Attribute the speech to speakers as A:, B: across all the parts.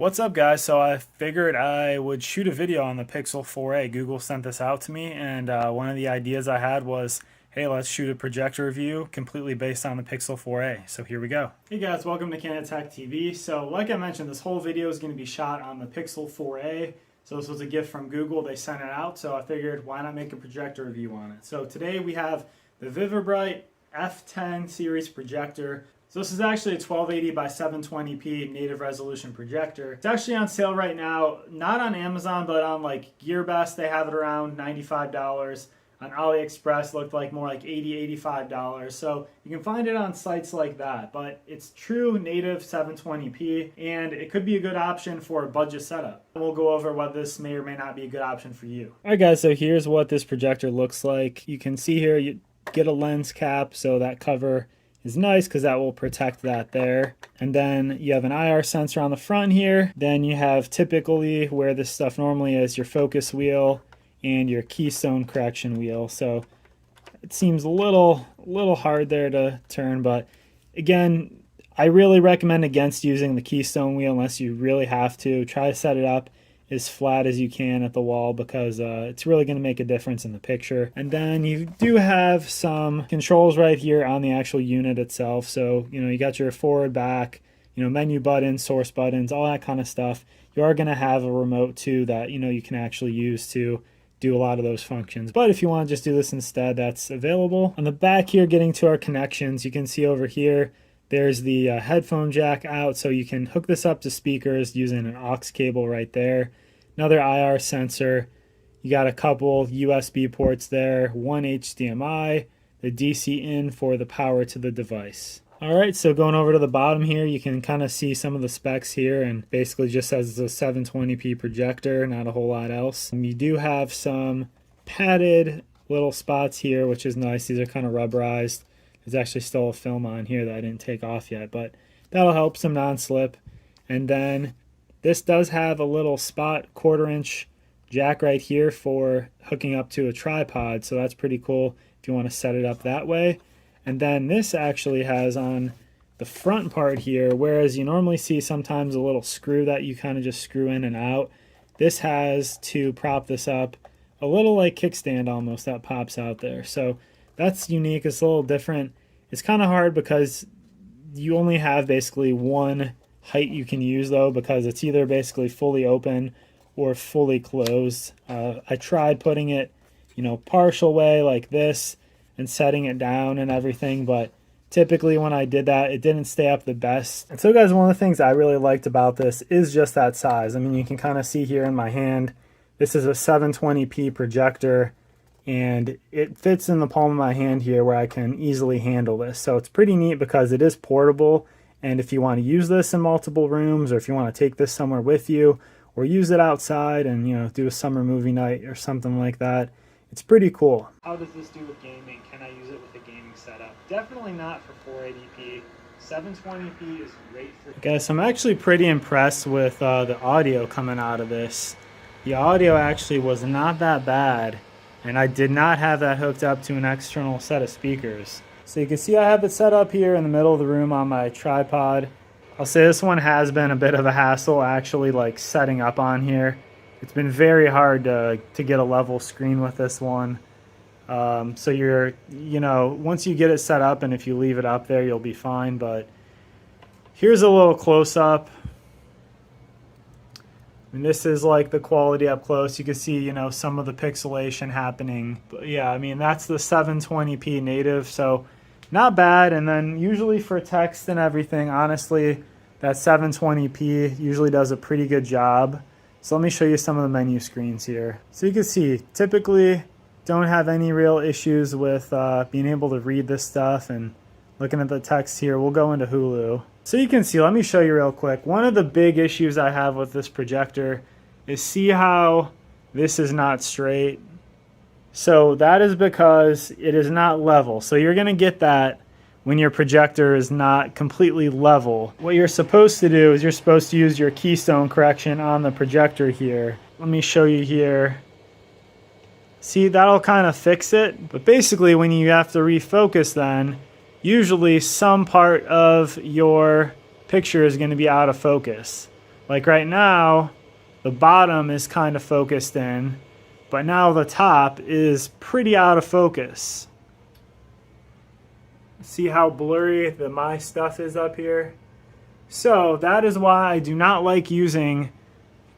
A: What's up, guys? So I figured I would shoot a video on the Pixel 4a. Google sent this out to me, and one of the ideas I had was, hey, let's shoot a projector review completely based on the Pixel 4a. So here we go. Hey guys, welcome to Candid Tech TV. So like I mentioned, this whole video is going to be shot on the Pixel 4a. So this was a gift from Google. They sent it out, so I figured why not make a projector review on it. So today we have the Vivibright F10 series projector. So this is actually a 1280 by 720p native resolution projector. It's actually on sale right now, not on Amazon, but on like GearBest, they have it around $95. On AliExpress, looked like more like $80, $85. So you can find it on sites like that, but it's true native 720p, and it could be a good option for a budget setup. We'll go over what this may or may not be a good option for you. All right, guys, so here's what this projector looks like. You can see here, you get a lens cap, so that cover is nice because that will protect that there. And then you have an IR sensor on the front here. Then you have typically where this stuff normally is, your focus wheel and your keystone correction wheel. So it seems a little hard there to turn, but again, I really recommend against using the keystone wheel unless you really have to. Try to set it up as flat as you can at the wall because it's really going to make a difference in the picture. And then you do have some controls right here on the actual unit itself. So, you got your forward, back, menu buttons, source buttons, all that kind of stuff. You are going to have a remote too that, you can actually use to do a lot of those functions. But if you want to just do this instead, that's available. On the back here, getting to our connections, you can see over here, there's the headphone jack out, so you can hook this up to speakers using an aux cable right there. Another IR sensor. You got a couple USB ports there, one HDMI, the DC in for the power to the device. All right, so going over to the bottom here, you can kind of see some of the specs here, and basically just says it's a 720p projector, not a whole lot else. You do have some padded little spots here, which is nice. These are kind of rubberized. There's actually still a film on here that I didn't take off yet, but that'll help, some non-slip. And then this does have a little spot 1/4-inch jack right here for hooking up to a tripod, so that's pretty cool if you want to set it up that way. And then this actually has on the front part here, whereas you normally see sometimes a little screw that you kind of just screw in and out, this has to prop this up, a little like kickstand almost that pops out there. So that's unique. It's a little different. It's kind of hard because you only have basically one height you can use though, because it's either basically fully open or fully closed. I tried putting it, partial way like this and setting it down and everything, but typically when I did that, it didn't stay up the best. And so guys, one of the things I really liked about this is just that size. I mean, you can kind of see here in my hand, this is a 720p projector, and it fits in the palm of my hand here where I can easily handle this. So it's pretty neat because it is portable, and if you want to use this in multiple rooms, or if you want to take this somewhere with you, or use it outside and do a summer movie night or something like that, it's pretty cool. How does this do with gaming? Can I use it with a gaming setup? Definitely not for 480p. 720p is great for... Guys, I'm actually pretty impressed with the audio coming out of this. The audio actually was not that bad, and I did not have that hooked up to an external set of speakers. So you can see I have it set up here in the middle of the room on my tripod. I'll say this one has been a bit of a hassle actually like setting up on here. It's been very hard to get a level screen with this one. So you're, once you get it set up and if you leave it up there, you'll be fine. But here's a little close up. And this is like the quality up close. You can see, some of the pixelation happening. But yeah, I mean, that's the 720p native, so not bad. And then usually for text and everything, honestly, that 720p usually does a pretty good job. So let me show you some of the menu screens here. So you can see, typically don't have any real issues with being able to read this stuff and looking at the text here. We'll go into Hulu. So you can see, let me show you real quick. One of the big issues I have with this projector is see how this is not straight. So that is because it is not level. So you're gonna get that when your projector is not completely level. What you're supposed to do is you're supposed to use your keystone correction on the projector here. Let me show you here. See, that'll kind of fix it. But basically when you have to refocus then, usually some part of your picture is going to be out of focus. Like right now, the bottom is kind of focused in, but now the top is pretty out of focus. See how blurry my stuff is up here? So that is why I do not like using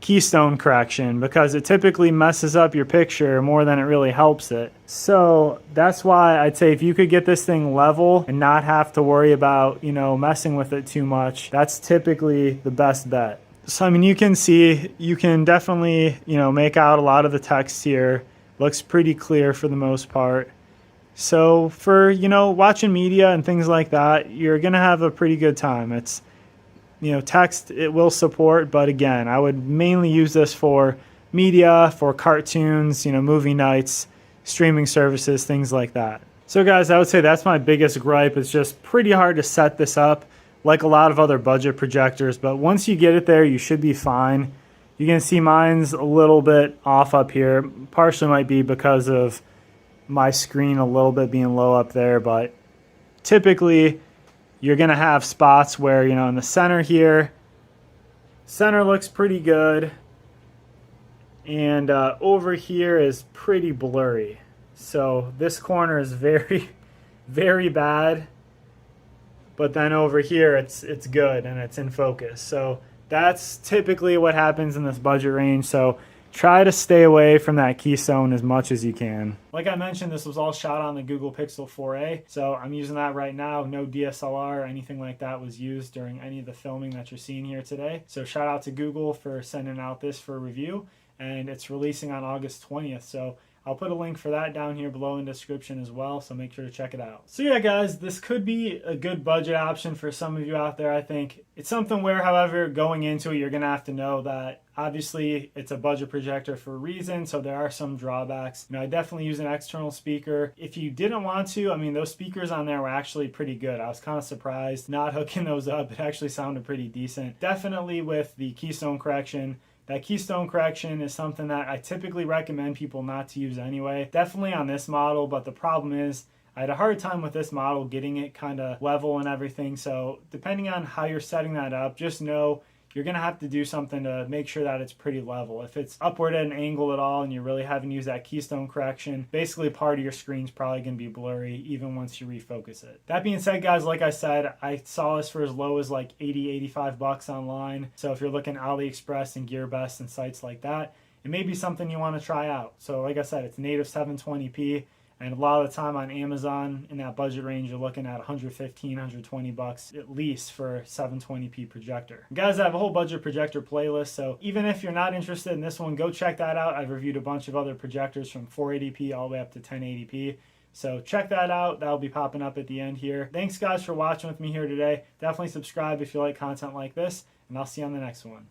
A: keystone correction, because it typically messes up your picture more than it really helps it. So that's why I'd say if you could get this thing level and not have to worry about, messing with it too much, that's typically the best bet. So I mean, you can see, you can definitely, make out a lot of the text here. Looks pretty clear for the most part. So for, watching media and things like that, you're gonna have a pretty good time. It's, text it will support, but again, I would mainly use this for media, for cartoons, movie nights, streaming services, things like that. So guys, I would say that's my biggest gripe. It's just pretty hard to set this up like a lot of other budget projectors, but once you get it there, you should be fine. You can see mine's a little bit off up here. Partially might be because of my screen a little bit being low up there, but typically you're going to have spots where, in the center here, center looks pretty good, and over here is pretty blurry. So this corner is very, very bad, but then over here it's good and it's in focus. So that's typically what happens in this budget range. So try to stay away from that keystone as much as you can. Like I mentioned, this was all shot on the Google Pixel 4a, so I'm using that right now. No DSLR or anything like that was used during any of the filming that you're seeing here today. So shout out to Google for sending out this for review, and it's releasing on August 20th. So I'll put a link for that down here below in the description as well, so make sure to check it out. So yeah, guys, this could be a good budget option for some of you out there, I think. It's something where, however, going into it, you're going to have to know that obviously it's a budget projector for a reason, so there are some drawbacks. I definitely use an external speaker. If you didn't want to, I mean, those speakers on there were actually pretty good. I was kind of surprised not hooking those up. It actually sounded pretty decent. Definitely with the keystone correction. That keystone correction is something that I typically recommend people not to use anyway. Definitely on this model, but the problem is I had a hard time with this model getting it kind of level and everything. So depending on how you're setting that up, just know you're going to have to do something to make sure that it's pretty level. If it's upward at an angle at all and you're really having to use that keystone correction, basically part of your screen's probably going to be blurry even once you refocus it. That being said, guys, like I said, I saw this for as low as like 80, 85 bucks online. So if you're looking AliExpress and GearBest and sites like that, it may be something you want to try out. So like I said, it's native 720p. And a lot of the time on Amazon in that budget range, you're looking at 115, 120 bucks at least for a 720p projector. Guys, I have a whole budget projector playlist, so even if you're not interested in this one, go check that out. I've reviewed a bunch of other projectors from 480p all the way up to 1080p. So check that out. That'll be popping up at the end here. Thanks, guys, for watching with me here today. Definitely subscribe if you like content like this, and I'll see you on the next one.